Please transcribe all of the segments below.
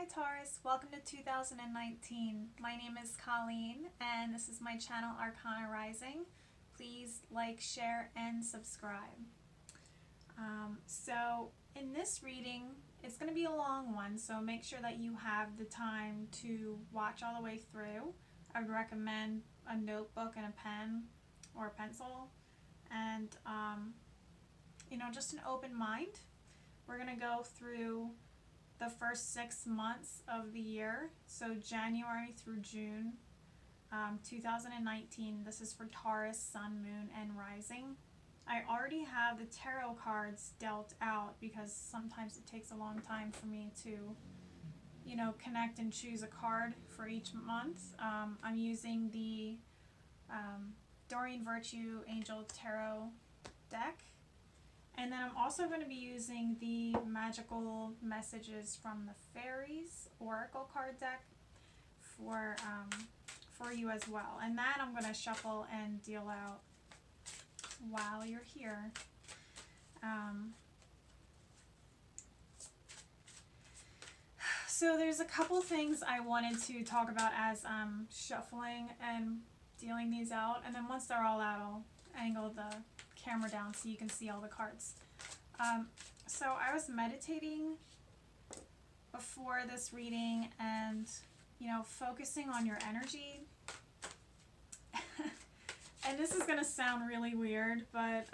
Hi Taurus, welcome to 2019. My name is Colleen and this is my channel Arcana Rising. Please like, share, and subscribe. So in this reading, it's going to be a long one, so make sure that you have the time to watch all the way through. I would recommend a notebook and a pen or a pencil and just an open mind. We're going to go through the first 6 months of the year, so January through June 2019. This is for Taurus, Sun, Moon, and Rising. I already have the tarot cards dealt out because sometimes it takes a long time for me to, connect and choose a card for each month. I'm using the Doreen Virtue Angel Tarot deck. And then I'm also going to be using the Magical Messages from the Fairies Oracle card deck for you as well. And that I'm going to shuffle and deal out while you're here. So there's a couple things I wanted to talk about as I'm shuffling and dealing these out. And then once they're all out, I'll angle the camera down so you can see all the cards. So I was meditating before this reading and focusing on your energy. And this is gonna sound really weird, but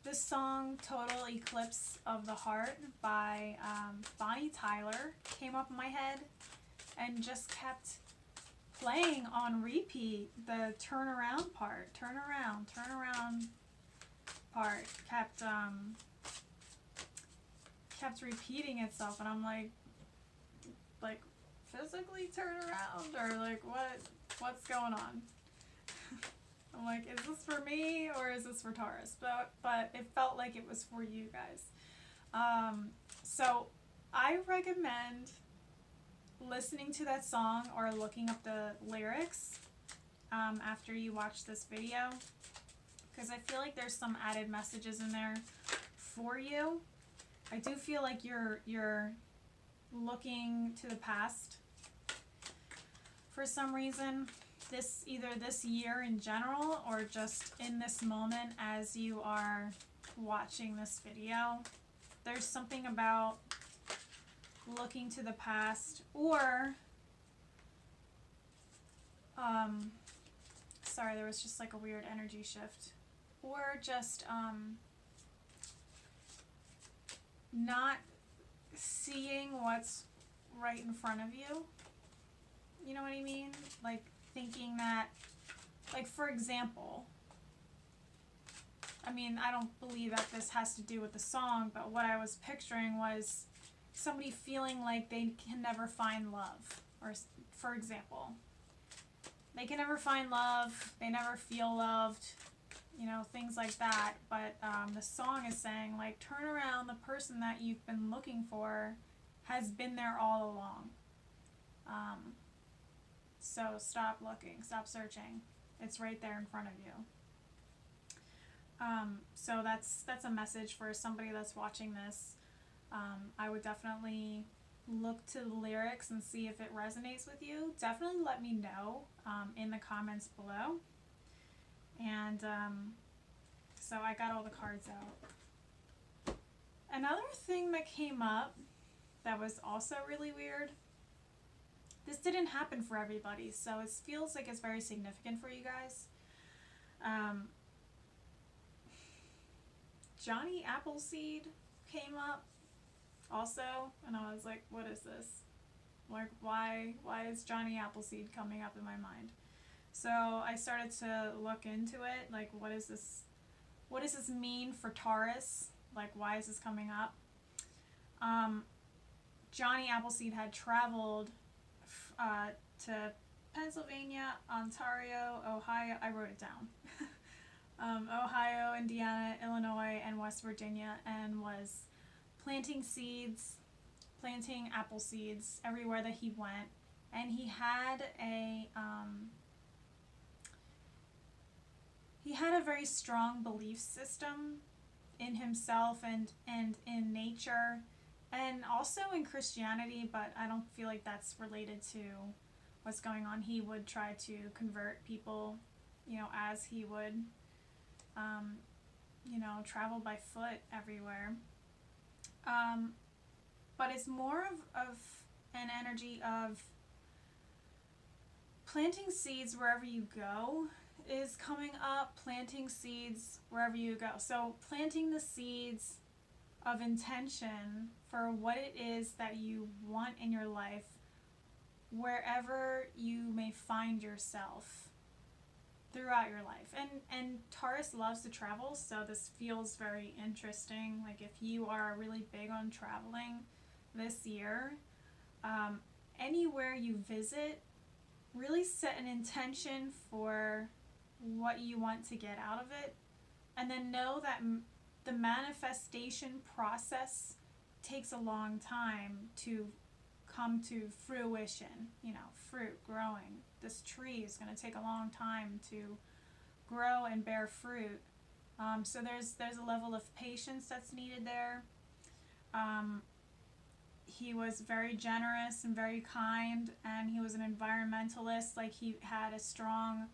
this song Total Eclipse of the Heart by Bonnie Tyler came up in my head and just kept playing on repeat. The turn around part kept repeating itself, and I'm like physically turn around, or what's going on? I'm like, is this for me or is this for Taurus? But it felt like it was for you guys. So I recommend listening to that song or looking up the lyrics after you watch this video, because I feel like there's some added messages in there for you. I do feel like you're looking to the past for some reason, either this year in general or just in this moment as you are watching this video. There's something about looking to the past, or sorry, there was just like a weird energy shift, or just not seeing what's right in front of you. You know what I mean? Like thinking that, like for example, I mean, I don't believe that this has to do with the song, but what I was picturing was somebody feeling like they can never find love, or for example, they can never find love, they never feel loved, things like that. But the song is saying, like, turn around, the person that you've been looking for has been there all along. So stop looking, stop searching, it's right there in front of you. So that's a message for somebody that's watching this. I would definitely look to the lyrics and see if it resonates with you. Definitely let me know in the comments below. And so I got all the cards out. Another thing that came up that was also really weird, this didn't happen for everybody, so it feels like it's very significant for you guys. Johnny Appleseed came up also, and I was like, what is this? Like, why is Johnny Appleseed coming up in my mind? So I started to look into it, like, what does this mean for Taurus? Like, why is this coming up? Johnny Appleseed had traveled to Pennsylvania, Ontario, Ohio, I wrote it down, Ohio, Indiana, Illinois, and West Virginia, and was planting seeds, planting apple seeds everywhere that he went. And he had a very strong belief system in himself and in nature, And also in Christianity, but I don't feel like that's related to what's going on. He would try to convert people, you know, as he would, you know, travel by foot everywhere. But it's more of an energy of planting seeds wherever you go is coming up. Planting seeds wherever you go. So planting the seeds of intention for what it is that you want in your life, wherever you may find yourself throughout your life. And Taurus loves to travel, so this feels very interesting. Like if you are really big on traveling this year, anywhere you visit, really set an intention for what you want to get out of it, and then know that the manifestation process takes a long time to come to fruition. You know, fruit growing. This tree is going to take a long time to grow and bear fruit. So there's a level of patience that's needed there. He was very generous and very kind, and he was an environmentalist. Like he had a strong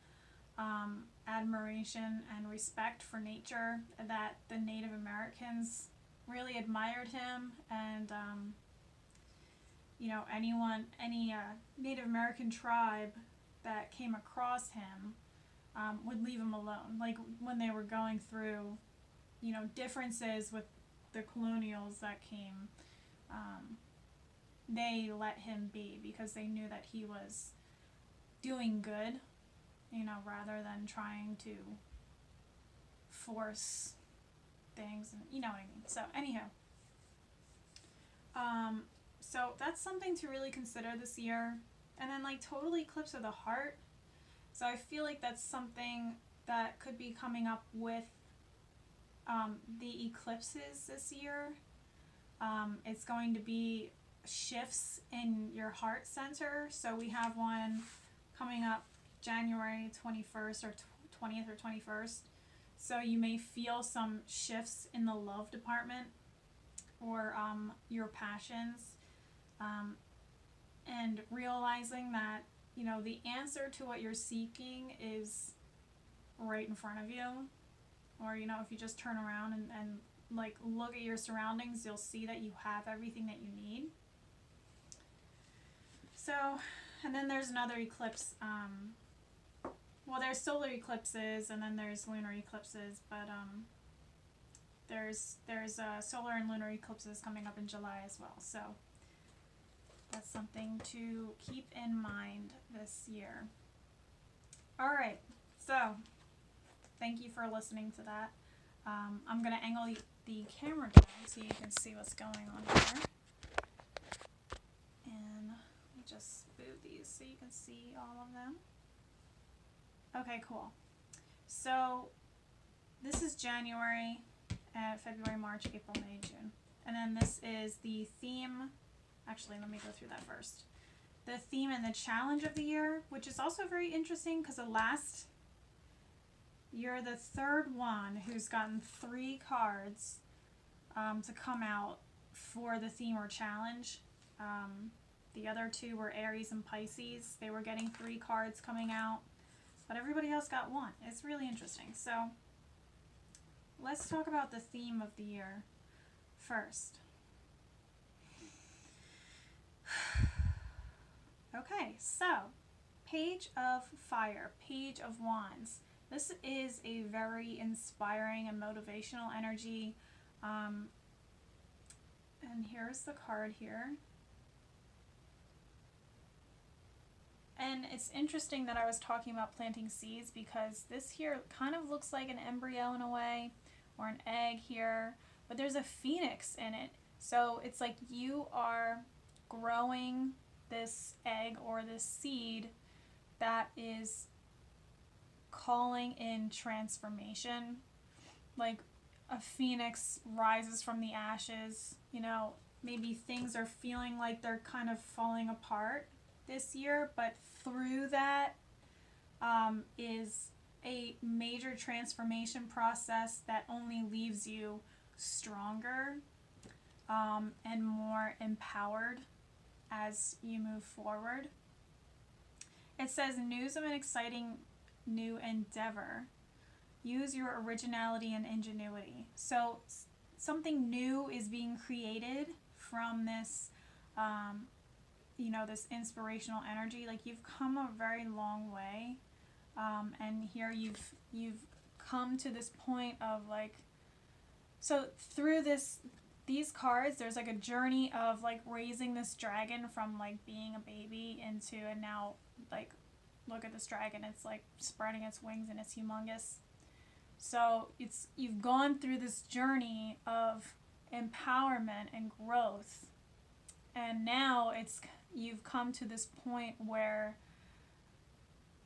admiration and respect for nature, that the Native Americans really admired him, and you know, any Native American tribe that came across him would leave him alone. Like when they were going through, you know, differences with the colonials that came, they let him be because they knew that he was doing good, you know, rather than trying to force things, and you know what I mean. So anyhow, so that's something to really consider this year. And then like total eclipse of the heart. So I feel like that's something that could be coming up with the eclipses this year. It's going to be shifts in your heart center. So we have one coming up January 21st or 20th or 21st. So you may feel some shifts in the love department or your passions, and realizing that, you know, the answer to what you're seeking is right in front of you. Or, you know, if you just turn around and like look at your surroundings, you'll see that you have everything that you need. So, and then there's another eclipse. Well, there's solar eclipses and then there's lunar eclipses, but there's solar and lunar eclipses coming up in July as well. So that's something to keep in mind this year. All right, so thank you for listening to that. I'm going to angle the camera down so you can see what's going on here. And let me just move these so you can see all of them. Okay, cool. So this is January, February, March, April, May, June. And then this is the theme. Actually, let me go through that first. The theme and the challenge of the year, which is also very interesting because you're the third one who's gotten 3 cards to come out for the theme or challenge. The other 2 were Aries and Pisces. They were getting 3 cards coming out, but everybody else got 1. It's really interesting. So let's talk about the theme of the year first. Okay, so Page of Fire, Page of Wands. This is a very inspiring and motivational energy. And here's the card here. And it's interesting that I was talking about planting seeds because this here kind of looks like an embryo in a way, or an egg here, but there's a phoenix in it. So it's like you are growing this egg or this seed that is calling in transformation. Like a phoenix rises from the ashes. You know, maybe things are feeling like they're kind of falling apart this year, but through that is a major transformation process that only leaves you stronger. and more empowered as you move forward. It says news of an exciting new endeavor. Use your originality and ingenuity. So something new is being created from this, this inspirational energy. Like, you've come a very long way, and here you've come to this point of like, so through these cards, there's like a journey of like raising this dragon from like being a baby into, and now like, look at this dragon, it's like spreading its wings and it's humongous. So you've gone through this journey of empowerment and growth, and now you've come to this point where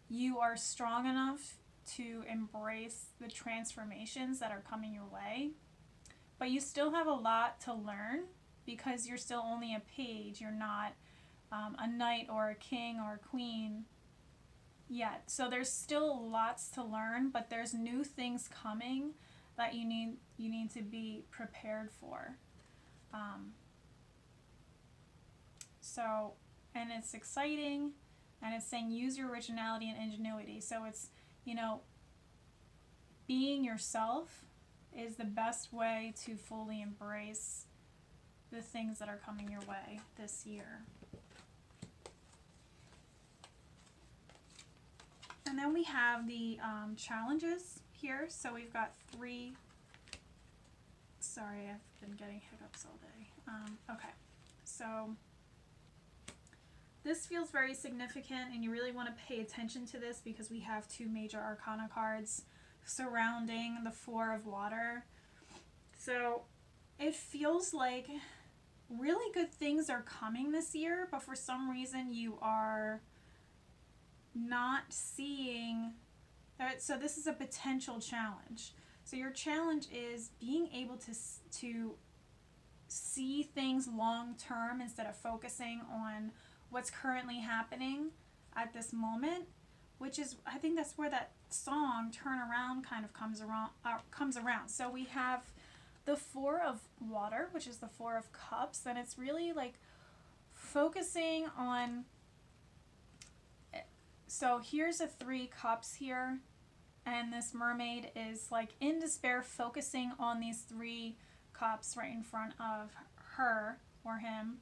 you are strong enough to embrace the transformations that are coming your way. But you still have a lot to learn because you're still only a page. You're not a knight or a king or a queen yet. So there's still lots to learn, but there's new things coming that you need to be prepared for. And it's exciting, and it's saying use your originality and ingenuity. So it's, being yourself is the best way to fully embrace the things that are coming your way this year. And then we have the challenges here. So we've got 3. Sorry, I've been getting hiccups all day. Okay, so this feels very significant, and you really want to pay attention to this because we have 2 major arcana cards surrounding the 4 of water. So it feels like really good things are coming this year, but for some reason you are not seeing that. So this is a potential challenge. So your challenge is being able to see things long term instead of focusing on what's currently happening at this moment, which is, I think that's where that song Turn Around kind of comes around. So we have the 4 of water, which is the 4 of cups, and it's really like focusing on, so here's a 3 cups here, and this mermaid is like in despair, focusing on these 3 cups right in front of her or him,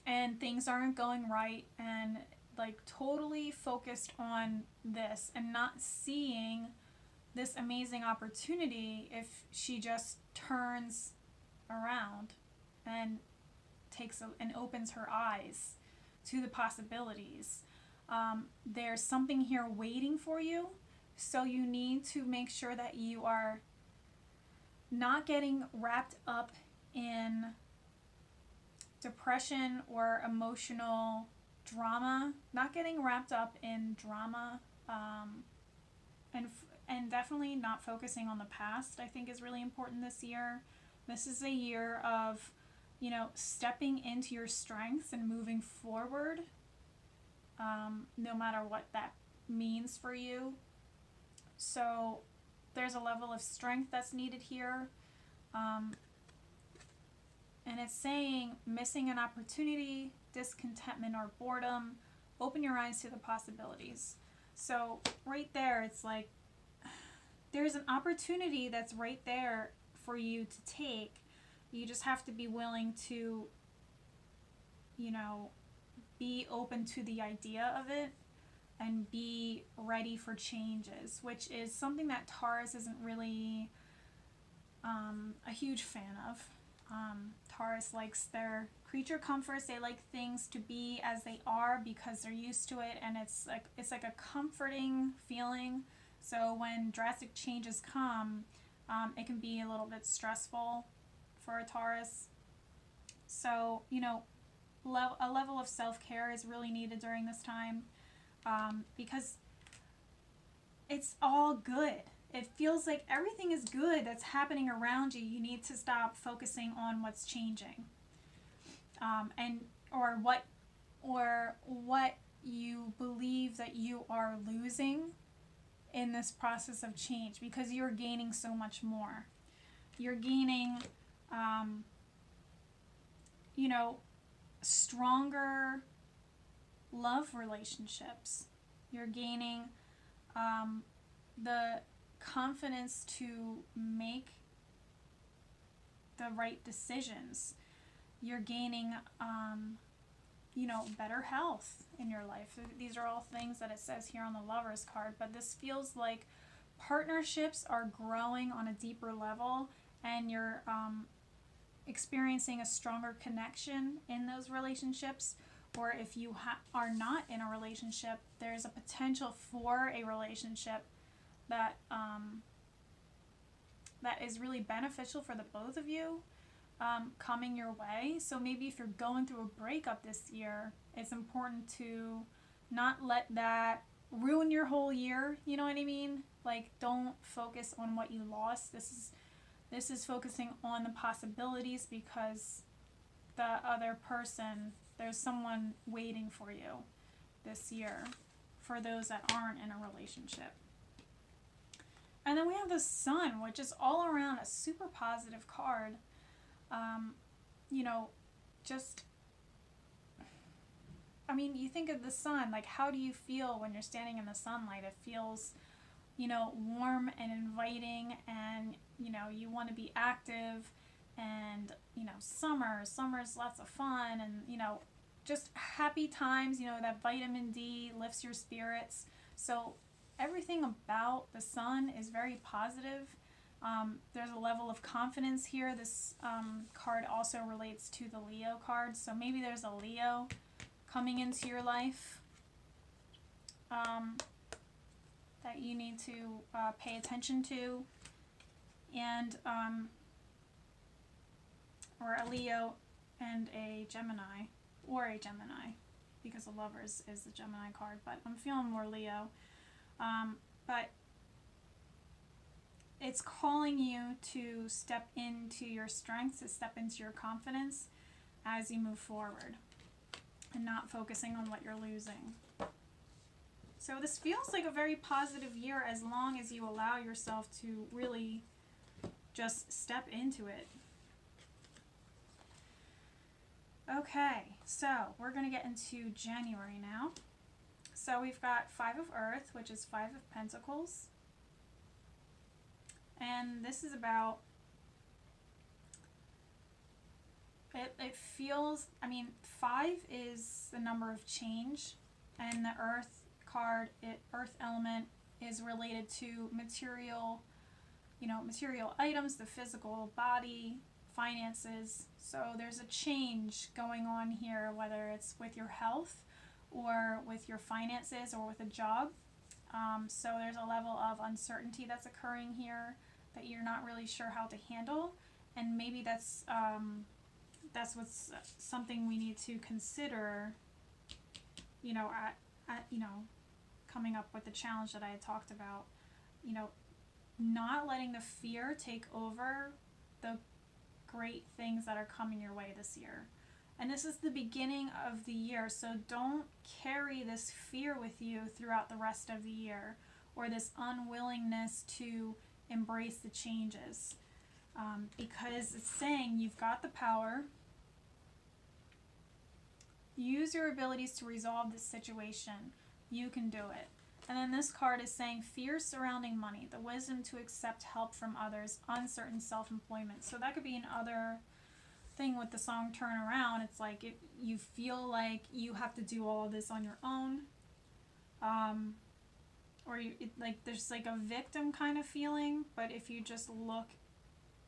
and things aren't going right, and like totally focused on this and not seeing this amazing opportunity if she just turns around and and opens her eyes to the possibilities. There's something here waiting for you, so you need to make sure that you are not getting wrapped up in depression or emotional drama, not getting wrapped up in drama, and definitely not focusing on the past, I think is really important this year. This is a year of, stepping into your strengths and moving forward, no matter what that means for you. So there's a level of strength that's needed here. And it's saying missing an opportunity, discontentment, or boredom, open your eyes to the possibilities. So right there, it's like there's an opportunity that's right there for you to take. You just have to be willing to, be open to the idea of it and be ready for changes, which is something that Taurus isn't really a huge fan of. Taurus likes their creature comforts. They like things to be as they are because they're used to it, and it's like a comforting feeling. So when drastic changes come, it can be a little bit stressful for a Taurus. So, a level of self-care is really needed during this time, because it's all good. It feels like everything is good that's happening around you. You need to stop focusing on what's changing, or what you believe that you are losing in this process of change, because you're gaining so much more. You're gaining you know, stronger love relationships. You're gaining the confidence to make the right decisions. You're gaining, you know, better health in your life. These are all things that it says here on the Lovers card, but this feels like partnerships are growing on a deeper level, and you're experiencing a stronger connection in those relationships. Or if you are not in a relationship, there's a potential for a relationship that that is really beneficial for the both of you coming your way. So maybe if you're going through a breakup this year, it's important to not let that ruin your whole year. You know what I mean? Like, don't focus on what you lost. This is focusing on the possibilities, because the other person, there's someone waiting for you this year, for those that aren't in a relationship. And then we have the Sun, which is all around a super positive card. You know, just, I mean, you think of the sun, like, how do you feel when you're standing in the sunlight? It feels, you know, warm and inviting, and, you know, you want to be active, and, you know, summer's lots of fun, and, you know, just happy times. You know, that vitamin D lifts your spirits. So everything about the sun is very positive. There's a level of confidence here. This card also relates to the Leo card, so maybe there's a Leo coming into your life that you need to pay attention to, and or a Leo and a Gemini, because the Lovers is the Gemini card, but I'm feeling more Leo. But it's calling you to step into your strengths, to step into your confidence as you move forward, and not focusing on what you're losing. So this feels like a very positive year, as long as you allow yourself to really just step into it. Okay, so we're going to get into January now. So we've got Five of Earth, which is Five of Pentacles. And this is about, it feels, I mean, 5 is the number of change, and the Earth card, Earth element, is related to material, you know, material items, the physical body, finances. So there's a change going on here, whether it's with your health or with your finances or with a job. So there's a level of uncertainty that's occurring here that you're not really sure how to handle, and maybe that's what's something we need to consider. You know, at you know, coming up with the challenge that I had talked about. You know, not letting the fear take over the great things that are coming your way this year. And this is the beginning of the year, so don't carry this fear with you throughout the rest of the year, or this unwillingness to embrace the changes, because it's saying you've got the power. Use your abilities to resolve this situation. You can do it. And then this card is saying fear surrounding money, the wisdom to accept help from others, uncertain self-employment. So that could be another thing with the song Turn Around. It's like if you feel like you have to do all of this on your own, or like there's like a victim kind of feeling. But if you just look,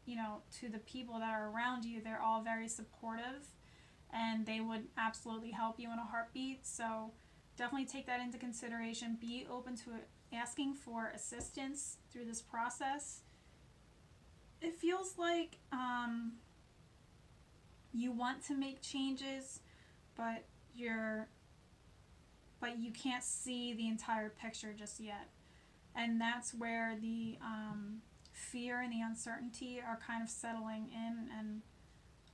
you know, to the people that are around you, they're all very supportive, and they would absolutely help you in a heartbeat. So definitely take that into consideration. Be open to asking for assistance through this process. It feels like you want to make changes, but you can't see the entire picture just yet. And that's where the fear and the uncertainty are kind of settling in, and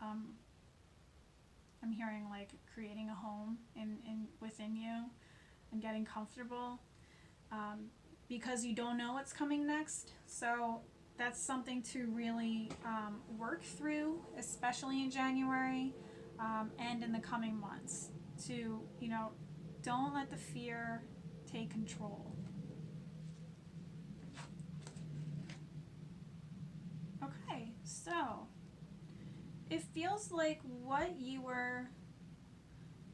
I'm hearing like creating a home in within you and getting comfortable, because you don't know what's coming next. So that's something to really work through, especially in January. and in the coming months to, don't let the fear take control. Okay, so it feels like what you were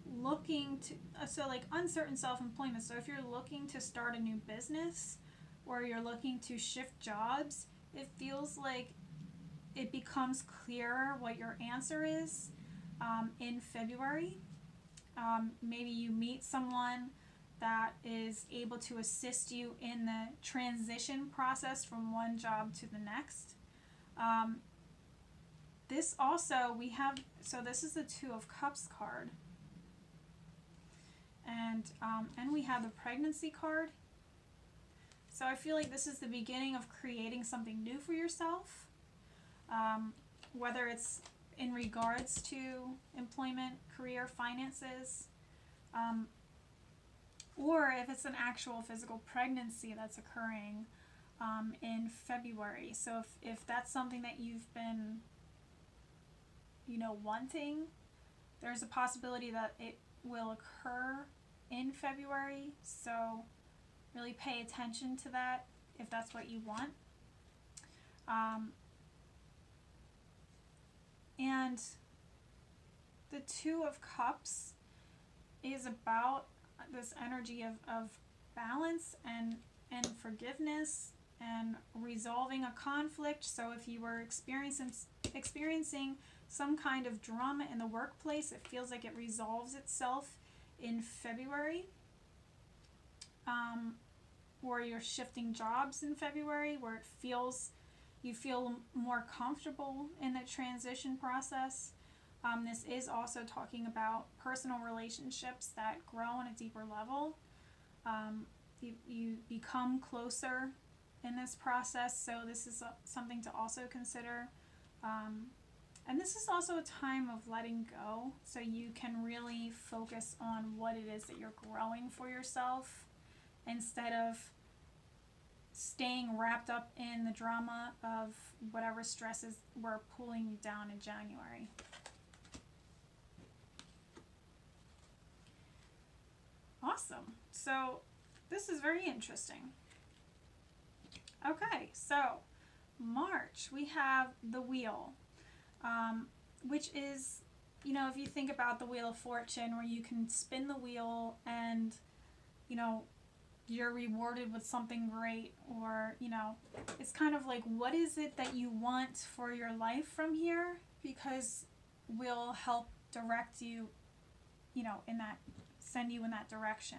looking to, so like uncertain self-employment. So if you're looking to start a new business or you're looking to shift jobs, it feels like it becomes clearer what your answer is in February. Maybe you meet someone that is able to assist you in the transition process from one job to the next. This also, this is the Two of Cups card. And we have the pregnancy card. So I feel like this is the beginning of creating something new for yourself. Whether it's in regards to employment, career, finances, or if it's an actual physical pregnancy that's occurring in February. So if that's something that you've been, wanting, there's a possibility that it will occur in February. So really pay attention to that if that's what you want. And the Two of Cups is about this energy of balance and forgiveness and resolving a conflict. So if you were experiencing some kind of drama in the workplace, it feels like it resolves itself in February. Or you're shifting jobs in February where you feel more comfortable in the transition process. This is also talking about personal relationships that grow on a deeper level. You become closer in this process, so this is something to also consider. And this is also a time of letting go, so you can really focus on what it is that you're growing for yourself instead of staying wrapped up in the drama of whatever stresses were pulling you down in January. Awesome. So this is very interesting. Okay, so March, we have the wheel, which is, if you think about the Wheel of Fortune, where you can spin the wheel and, you're rewarded with something great, or, it's kind of like, what is it that you want for your life from here? Because we'll help direct you, send you in that direction.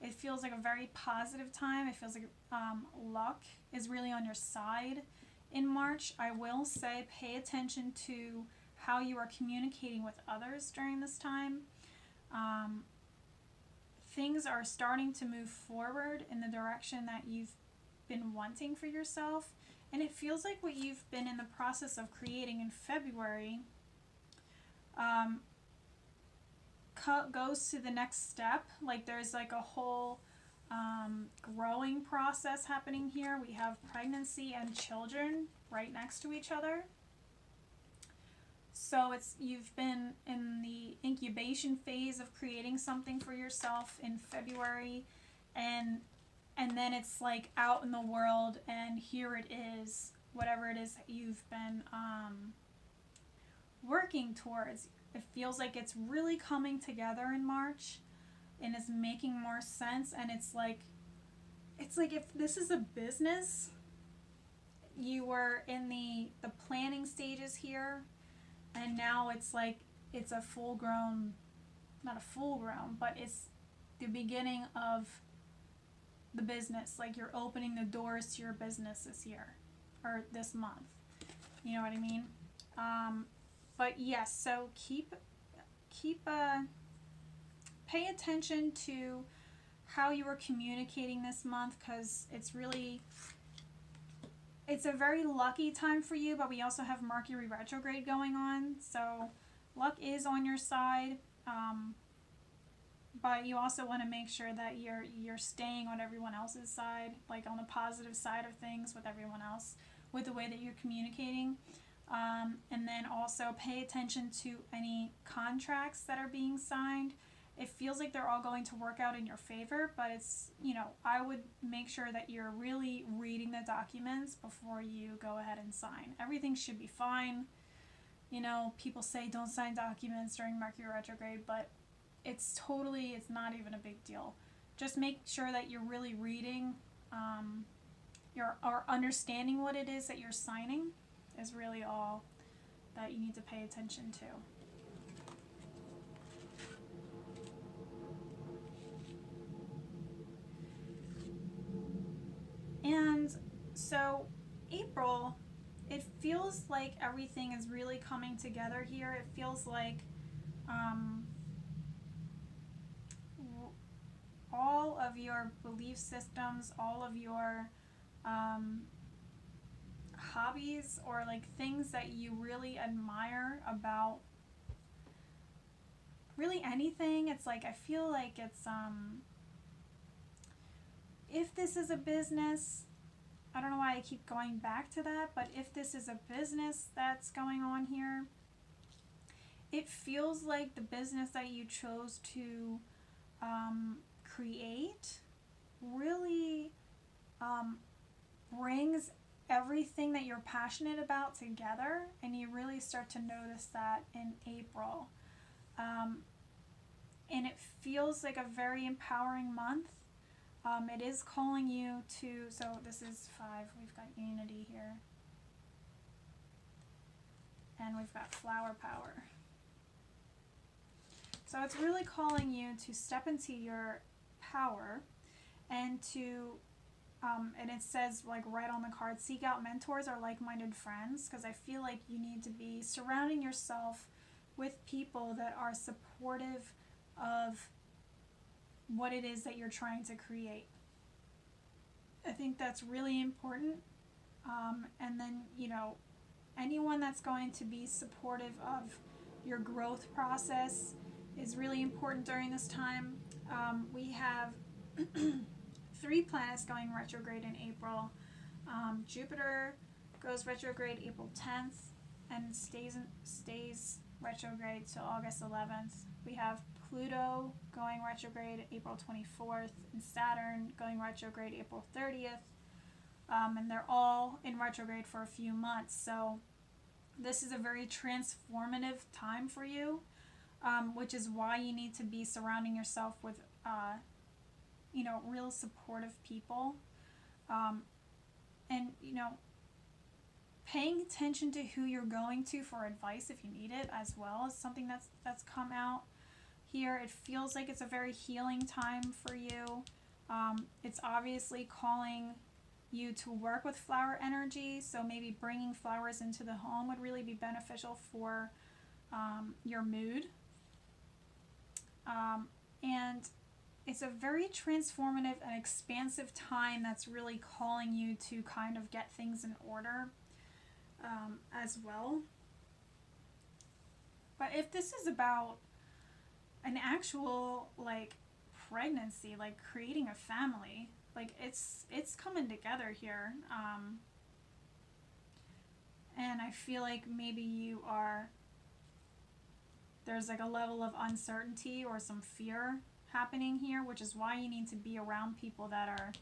It feels like a very positive time. It feels like luck is really on your side in March. I will say pay attention to how you are communicating with others during this time. Things are starting to move forward in the direction that you've been wanting for yourself. And it feels like what you've been in the process of creating in February goes to the next step. Like there's like a whole growing process happening here. We have pregnancy and children right next to each other. So you've been in the incubation phase of creating something for yourself in February, and then it's like out in the world, and here it is, whatever it is that you've been working towards. It feels like it's really coming together in March and is making more sense. And it's like if this is a business, you were in the planning stages here, and now it's like it's a full-grown, not a full-grown, but it's the beginning of the business. Like you're opening the doors to your business this year or this month. You know what I mean? But yes, so pay attention to how you are communicating this month, because it's a very lucky time for you, but we also have Mercury retrograde going on, so luck is on your side, but you also want to make sure that you're staying on everyone else's side, like on the positive side of things with everyone else, with the way that you're communicating. And then also pay attention to any contracts that are being signed. It feels like they're all going to work out in your favor, but it's, I would make sure that you're really reading the documents before you go ahead and sign. Everything should be fine. People say don't sign documents during Mercury retrograde, but it's not even a big deal. Just make sure that you're really reading, or understanding what it is that you're signing is really all that you need to pay attention to. And so April, it feels like everything is really coming together here. It feels like all of your belief systems, all of your hobbies, or like things that you really admire about really anything. It's like, I feel like it's if this is a business, I don't know why I keep going back to that, but if this is a business that's going on here, it feels like the business that you chose to create really brings everything that you're passionate about together, and you really start to notice that in April. And it feels like a very empowering month. It is calling you to, so this is 5, we've got unity here, and we've got flower power. So it's really calling you to step into your power and to, and it says like right on the card, seek out mentors or like-minded friends, because I feel like you need to be surrounding yourself with people that are supportive of what it is that you're trying to create. I think that's really important. And then, anyone that's going to be supportive of your growth process is really important during this time. We have 3 planets going retrograde in April. Jupiter goes retrograde April 10th and stays retrograde till August 11th. We have Pluto going retrograde April 24th, and Saturn going retrograde April 30th. And they're all in retrograde for a few months. So this is a very transformative time for you, which is why you need to be surrounding yourself with, real supportive people. And, paying attention to who you're going to for advice if you need it as well is something that's come out here. It feels like it's a very healing time for you. It's obviously calling you to work with flower energy, so maybe bringing flowers into the home would really be beneficial for your mood. And it's a very transformative and expansive time that's really calling you to kind of get things in order as well. But if this is about an actual pregnancy, creating a family, it's coming together here. And I feel like maybe there's a level of uncertainty or some fear happening here, which is why you need to be around people that are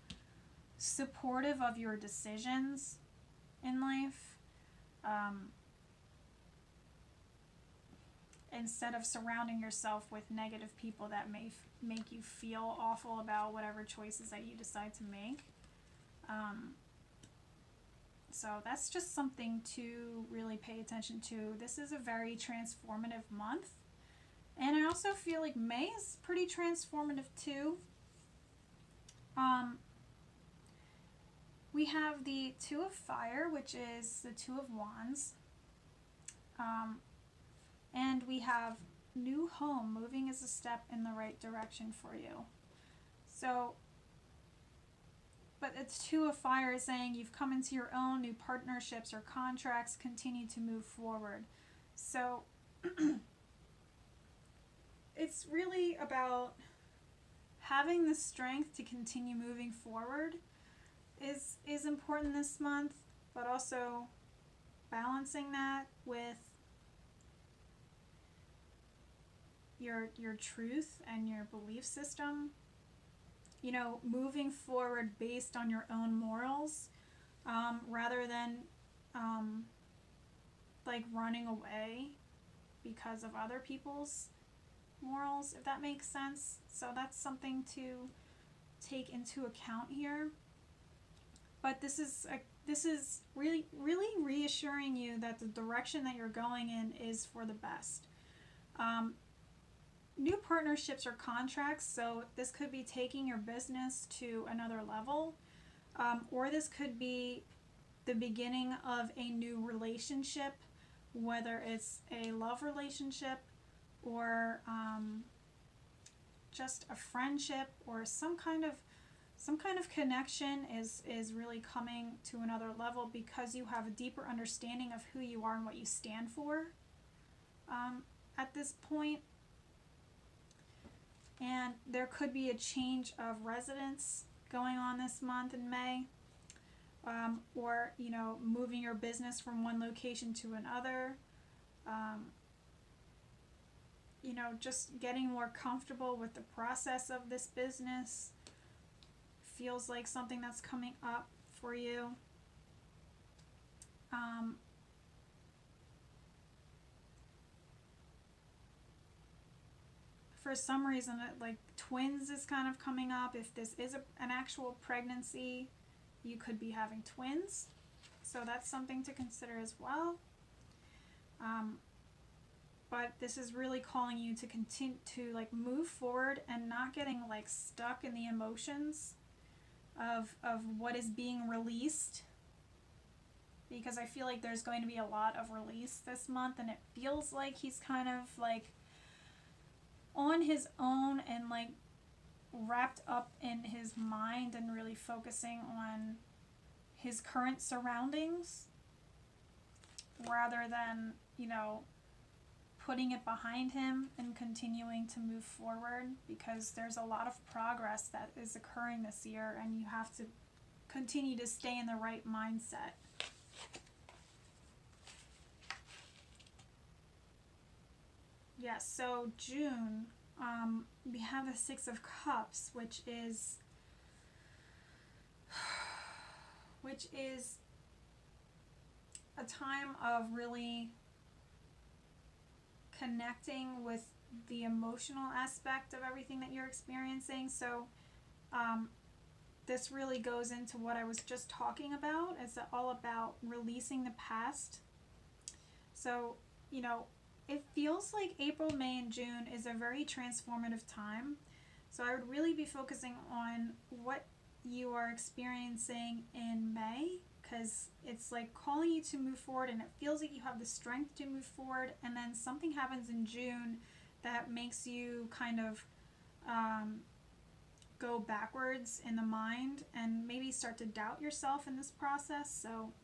supportive of your decisions in life, instead of surrounding yourself with negative people that may make you feel awful about whatever choices that you decide to make. So that's just something to really pay attention to. This is a very transformative month. And I also feel like May is pretty transformative too. We have the 2 of Fire, which is the 2 of Wands. And we have new home. Moving is a step in the right direction for you. So, but it's 2 of Fire is saying you've come into your own, new partnerships or contracts continue to move forward. So it's really about having the strength to continue moving forward is important this month, but also balancing that with your truth and your belief system, you know, moving forward based on your own morals, rather than like running away because of other people's morals, if that makes sense. So that's something to take into account here. But this is really reassuring you that the direction that you're going in is for the best. New partnerships or contracts, so this could be taking your business to another level, or this could be the beginning of a new relationship, whether it's a love relationship or just a friendship, or some kind of connection is really coming to another level because you have a deeper understanding of who you are and what you stand for at this point. And there could be a change of residence going on this month in May, or, you know, moving your business from one location to another. You know, just getting more comfortable with the process of this business feels like something that's coming up for you. For some reason, like twins is kind of coming up. If this is an actual pregnancy, you could be having twins. So that's something to consider as well. But this is really calling you to continue to like move forward and not getting like stuck in the emotions of what is being released, because I feel like there's going to be a lot of release this month, and it feels like he's kind of like on his own and like wrapped up in his mind and really focusing on his current surroundings rather than, you know, putting it behind him and continuing to move forward, because there's a lot of progress that is occurring this year and you have to continue to stay in the right mindset. Yes, so June, we have the Six of Cups, which is a time of really connecting with the emotional aspect of everything that you're experiencing. So this really goes into what I was just talking about. It's all about releasing the past. So, you know, it feels like April, May, and June is a very transformative time. So I would really be focusing on what you are experiencing in May, because it's like calling you to move forward and it feels like you have the strength to move forward, and then something happens in June that makes you kind of go backwards in the mind and maybe start to doubt yourself in this process. So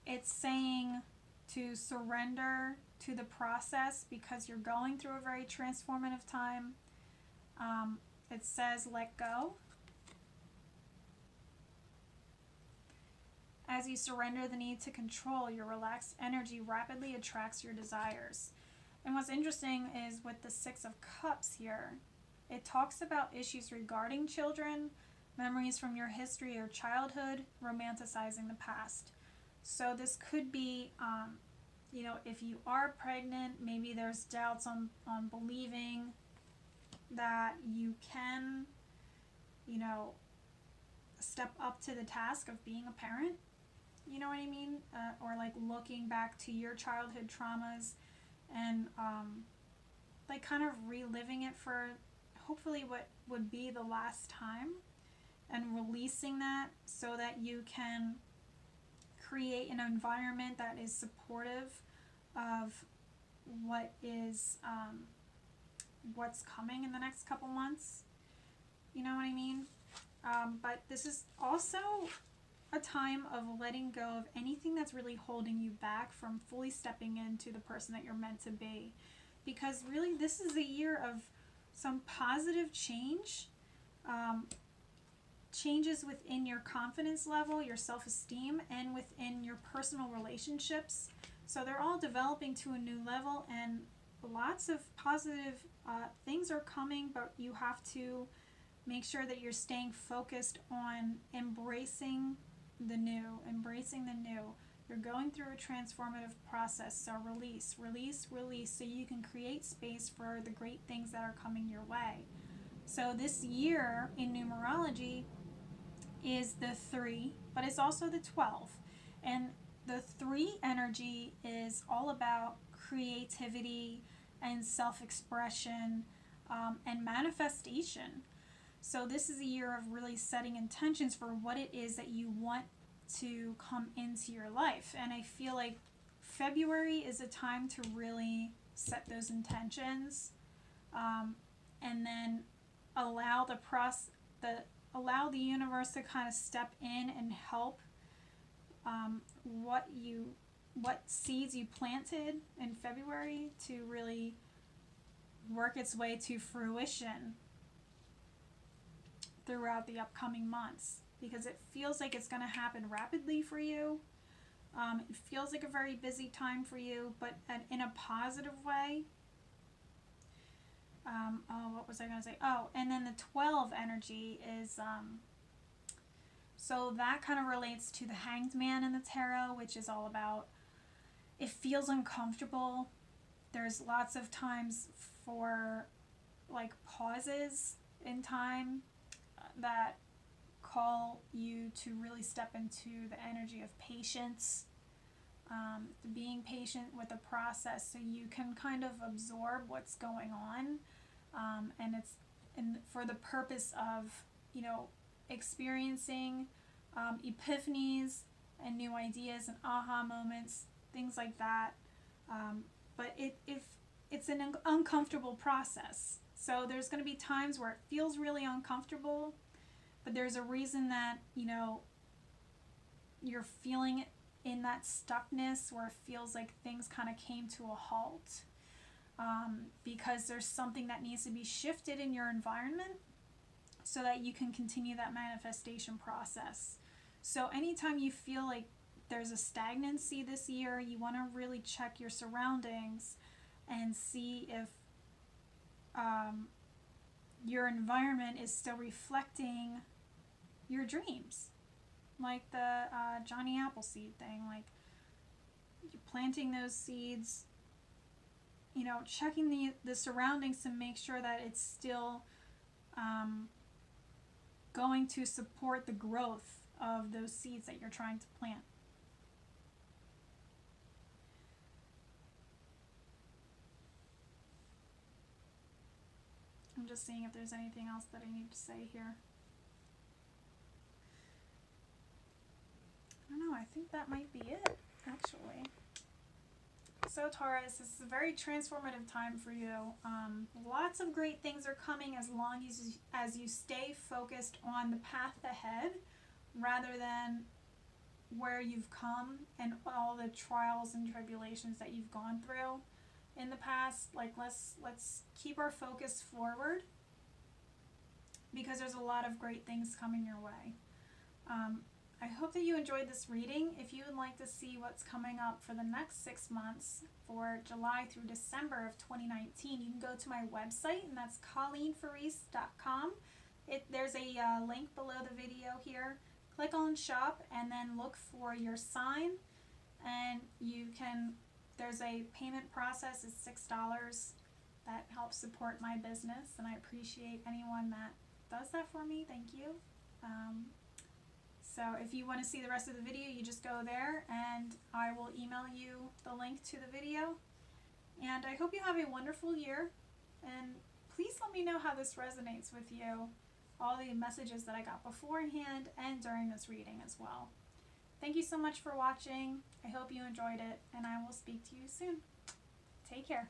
it's saying to surrender to the process because you're going through a very transformative time. It says let go. As you surrender the need to control, your relaxed energy rapidly attracts your desires. And what's interesting is with the Six of Cups here, it talks about issues regarding children, memories from your history or childhood, romanticizing the past. So this could be, you know, if you are pregnant, maybe there's doubts on believing that you can, you know, step up to the task of being a parent. You know what I mean? Or like looking back to your childhood traumas and like kind of reliving it for hopefully what would be the last time, and releasing that so that you can create an environment that is supportive of what is what's coming in the next couple months. You know what I mean? But this is also a time of letting go of anything that's really holding you back from fully stepping into the person that you're meant to be. Because really this is a year of some positive change. changes within your confidence level, your self-esteem, and within your personal relationships. So they're all developing to a new level, and lots of positive things are coming, but you have to make sure that you're staying focused on embracing the new, You're going through a transformative process, so release, release, release, so you can create space for the great things that are coming your way. So this year in numerology is the 3, but it's also the 12. And the 3 energy is all about creativity and self-expression and manifestation. So this is a year of really setting intentions for what it is that you want to come into your life. And I feel like February is a time to really set those intentions, and then allow allow the universe to kind of step in and help what seeds you planted in February to really work its way to fruition throughout the upcoming months, because it feels like it's going to happen rapidly for you. It feels like a very busy time for you, but in a positive way. What was I going to say? Oh, and then the 12 energy is, so that kind of relates to the Hanged Man in the tarot, which is all about, it feels uncomfortable. There's lots of times for like pauses in time that call you to really step into the energy of patience, being patient with the process so you can kind of absorb what's going on, and it's for the purpose of, experiencing epiphanies and new ideas and aha moments, things like that. But it's an uncomfortable process. So there's going to be times where it feels really uncomfortable, but there's a reason that, you're feeling in that stuckness where it feels like things kind of came to a halt, because there's something that needs to be shifted in your environment so that you can continue that manifestation process. So anytime you feel like there's a stagnancy this year, you want to really check your surroundings and see if your environment is still reflecting your dreams. Like the Johnny Appleseed thing, like you're planting those seeds, checking the surroundings to make sure that it's still going to support the growth of those seeds that you're trying to plant. I'm just seeing if there's anything else that I need to say here. I don't know, I think that might be it, actually. So Taurus, this is a very transformative time for you. Lots of great things are coming as long as you stay focused on the path ahead rather than where you've come and all the trials and tribulations that you've gone through in the past. Like, let's keep our focus forward, because there's a lot of great things coming your way. I hope that you enjoyed this reading. If you would like to see what's coming up for the next 6 months, for July through December of 2019, you can go to my website, and that's ColleenFaris.com. There's a link below the video here. Click on shop and then look for your sign, and there's a payment process. It's $6. That helps support my business, and I appreciate anyone that does that for me. Thank you. So if you want to see the rest of the video, you just go there and I will email you the link to the video. And I hope you have a wonderful year, and please let me know how this resonates with you, all the messages that I got beforehand and during this reading as well. Thank you so much for watching. I hope you enjoyed it, and I will speak to you soon. Take care.